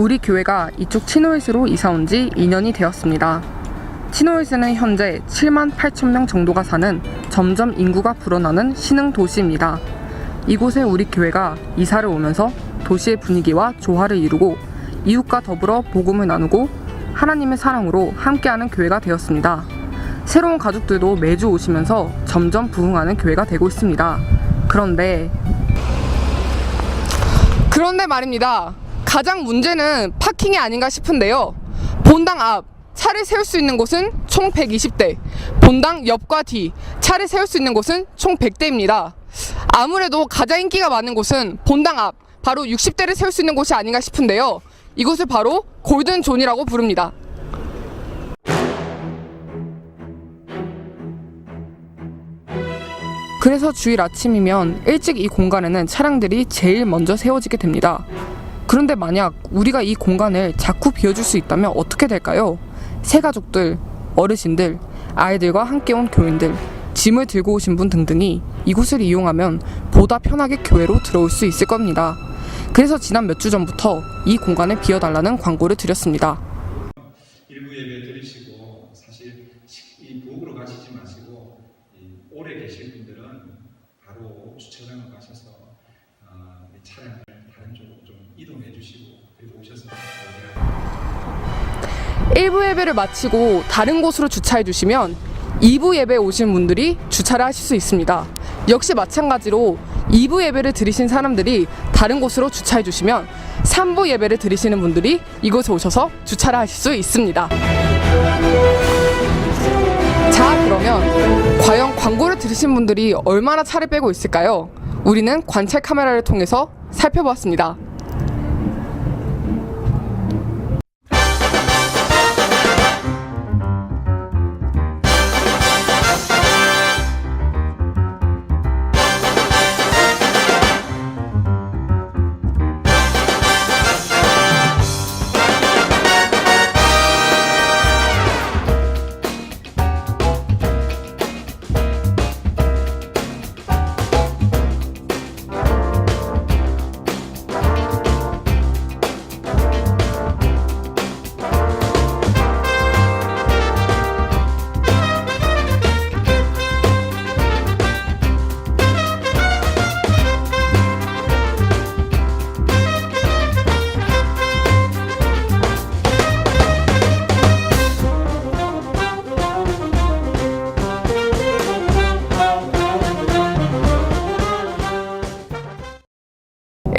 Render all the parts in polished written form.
우리 교회가 이쪽 치노힐스로 이사 온 지 2년이 되었습니다. 치노힐스는 현재 7만 8천 명 정도가 사는 점점 인구가 불어나는 신흥 도시입니다. 이곳에 우리 교회가 이사를 오면서 도시의 분위기와 조화를 이루고 이웃과 더불어 복음을 나누고 하나님의 사랑으로 함께하는 교회가 되었습니다. 새로운 가족들도 매주 오시면서 점점 부흥하는 교회가 되고 있습니다. 그런데 말입니다. 가장 문제는 파킹이 아닌가 싶은데요. 본당 앞 차를 세울 수 있는 곳은 총 120대, 본당 옆과 뒤 차를 세울 수 있는 곳은 총 100대입니다. 아무래도 가장 인기가 많은 곳은 본당 앞 바로 60대를 세울 수 있는 곳이 아닌가 싶은데요. 이곳을 바로 골든존이라고 부릅니다. 그래서 주일 아침이면 일찍 이 공간에는 차량들이 제일 먼저 세워지게 됩니다. 그런데 만약 우리가 이 공간을 자꾸 비워줄 수 있다면 어떻게 될까요? 새 가족들, 어르신들, 아이들과 함께 온 교인들, 짐을 들고 오신 분 등등이 이곳을 이용하면 보다 편하게 교회로 들어올 수 있을 겁니다. 그래서 지난 몇 주 전부터 이 공간을 비워달라는 광고를 드렸습니다. 일부 예배 드리시고 사실 이 부엌으로 가시지 마시고 오래 계실 분들은 바로 주차장을 가셔서 차량을 다른 쪽으로 좀 이동해 주시고 그리고 오셔서 일부 예배를 마치고 다른 곳으로 주차해 주시면 2부 예배에 오신 분들이 주차를 하실 수 있습니다. 역시 마찬가지로 2부 예배를 드리신 사람들이 다른 곳으로 주차해 주시면 3부 예배를 드리시는 분들이 이곳에 오셔서 주차를 하실 수 있습니다. 자, 그러면 과연 광고를 들으신 분들이 얼마나 차를 빼고 있을까요? 우리는 관찰 카메라를 통해서 살펴보았습니다.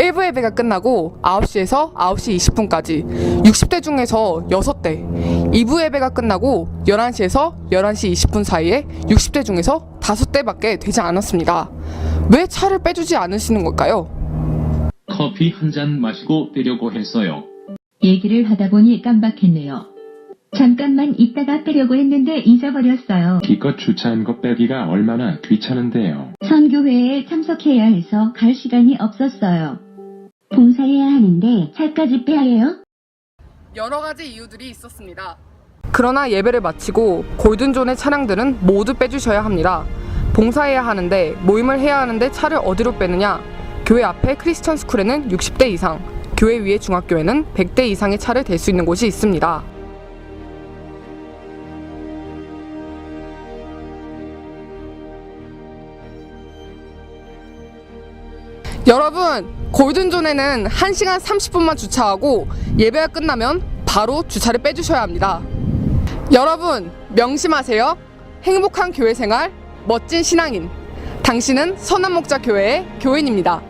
일부 예배가 끝나고 9시에서 9시 20분까지 60대 중에서 6대, 2부 예배가 끝나고 11시에서 11시 20분 사이에 60대 중에서 5대밖에 되지 않았습니다. 왜 차를 빼주지 않으시는 걸까요? 커피 한 잔 마시고 빼려고 했어요. 얘기를 하다 보니 깜박했네요. 잠깐만 있다가 빼려고 했는데 잊어버렸어요. 기껏 주차한 거 빼기가 얼마나 귀찮은데요. 선교회에 참석해야 해서 갈 시간이 없었어요. 봉사해야 하는데 차까지 빼야 해요? 여러 가지 이유들이 있었습니다. 그러나 예배를 마치고 골든존의 차량들은 모두 빼주셔야 합니다. 봉사해야 하는데 모임을 해야 하는데 차를 어디로 빼느냐? 교회 앞에 크리스천 스쿨에는 60대 이상, 교회 위의 중학교에는 100대 이상의 차를 댈 수 있는 곳이 있습니다. 여러분, 골든존에는 1시간 30분만 주차하고 예배가 끝나면 바로 주차를 빼주셔야 합니다. 여러분, 명심하세요. 행복한 교회 생활, 멋진 신앙인. 당신은 선한 목자 교회의 교인입니다.